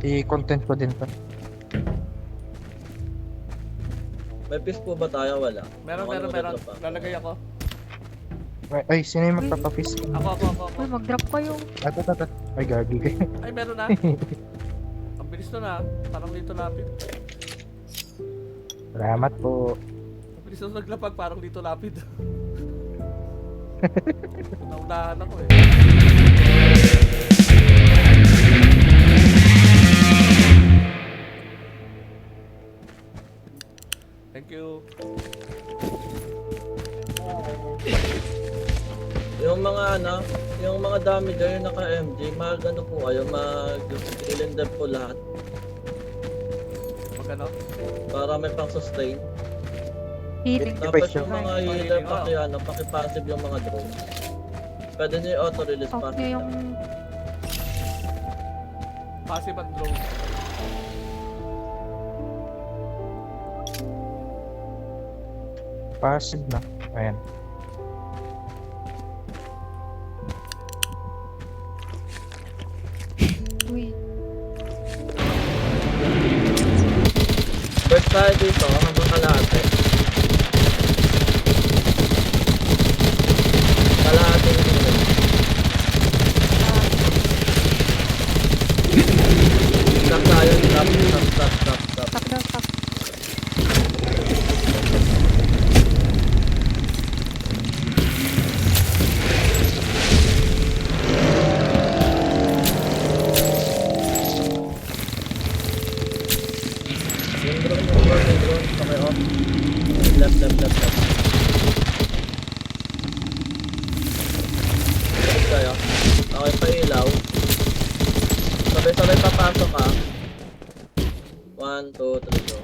I-content ko din to. May piece po ba tayo? Wala. Meron. Lalagay ako. Ay, sino yung magpapapis? Ako. Uy, mag-drop kayo. Ata. Ay, gagi kayo. Ay, meron na. Ang bilis to na. Parang dito lapit. Salamat po. Ang bilis to naglapag. Parang dito lapit. Naunahan ako eh. Thank you. Yung mga yung mga damager yung naka-MG, mag-ano po kayo, mag-ilindab po lahat. Magano? Para may pang-sustain. Healing. Tapos yung mga healer, paki-passive yung mga drone. Pwede nyo yung auto-release Off passive nyo yung... lang. Passive and drone. Passive na. Ayan. Uy. First tayo dito, hanggang kalahati. Kalahati yung healer. Stop tayo, stop. Stop daw, stop. Yung drone, okay off. Left. Balik tayo. Okay, pailaw. Sabay-sabay papasok ka. 1, 2, 3, go.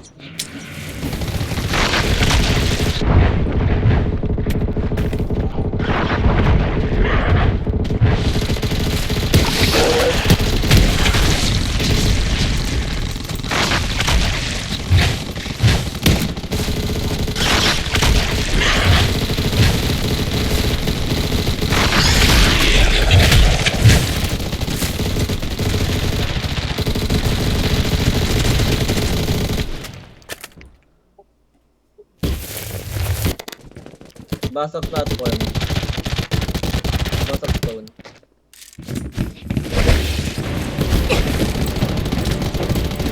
Basag platform. Basag stone.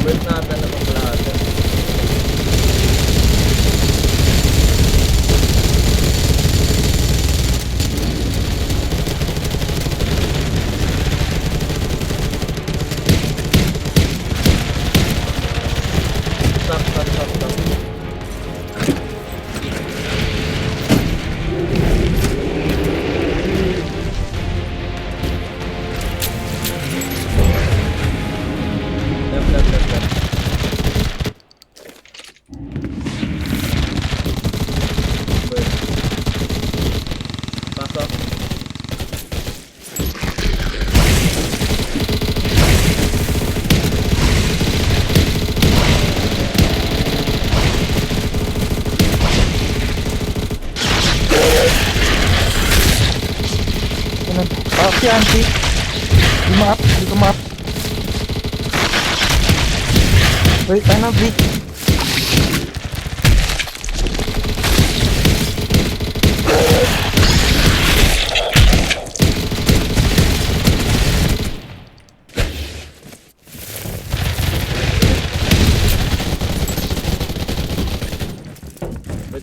Burst natin na pang lahat. Stop. Left. Burst. Pasok. Ano? Si Auntie. Di ko ma-up. Wait, ano, Vic?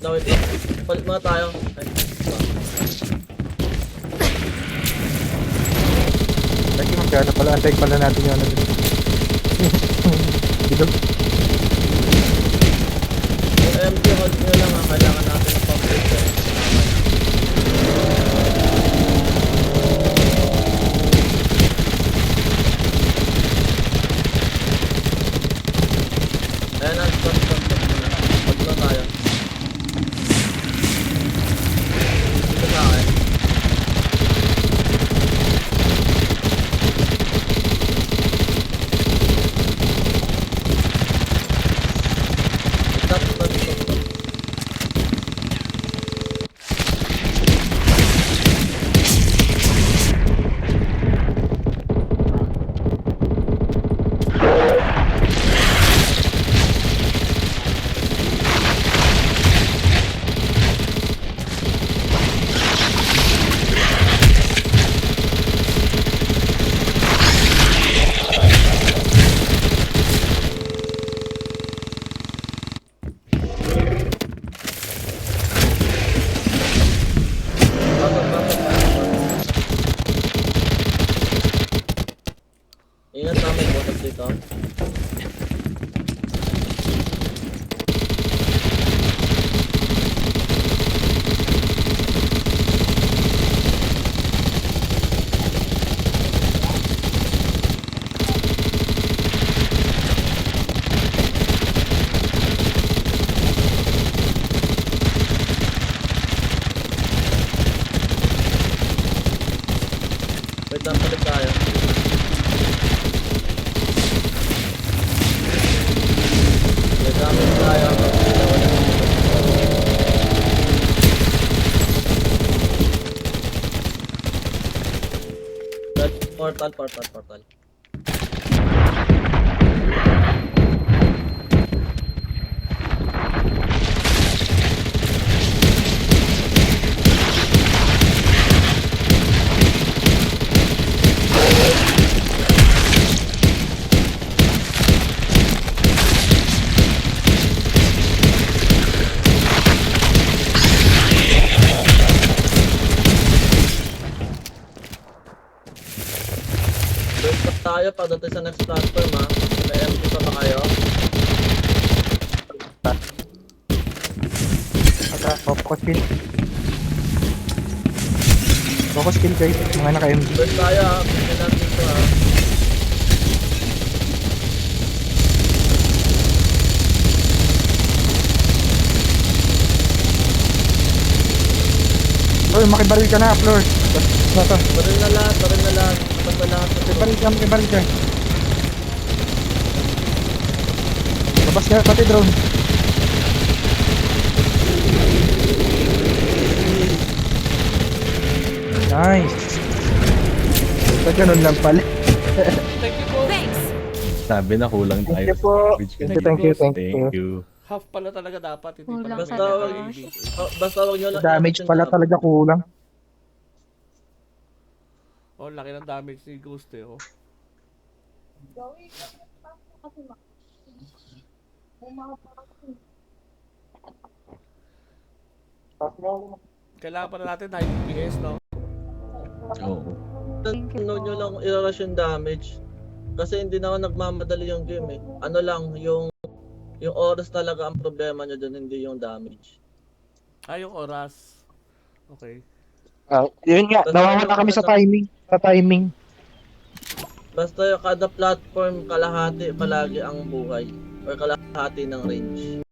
Wait. Palit muna tayo. Ay. Lagi magkano pala. Antay pala natin yung ano dito. Dito. Yung MG hold nyo lang ha. Kailangan natin ng pang-filter. Ayan na, stop muna. Hold na tayo. Dito sa akin. dito. Wait lang, palit tayo. May damage tayo. Portal. Wait pa tayo pagdating sa next platform ha. May MT pa ba kayo? Focus kill. Focus kill guys, mga naka-MG. Wait tayo ha. Pagdating natin dito ha. Floor, makibaril ka na, Floor. Basta, Baril na lahat. Tapos na lahat. makibaril ka. Labas ka, pati drone. Nice. Sa ganun lang pala. Thank you po. Sabi na kulang tayo. Thank you po. Thank you. Thank you. Half pala talaga dapat. Hindi Kulang pala. Basta talaga. wag, basta wag nyo lang. Damage i-action pala na. talaga kulang. Oh, laki ng damage ni Ghost eh. Oh. Kailangan pa na natin 9 FPS, no? Oo. Thank you Huwag po. nyo lang i-rush yung damage. Kasi hindi na ako nagmamadali yung game eh. Ano lang, yung oras talaga ang problema nyo dun, hindi yung damage. Ah, yung oras. Okay. Yun nga, nawawala kami sa timing. Basta yung kada platform, kalahati palagi ang buhay. Or kalahati ng range.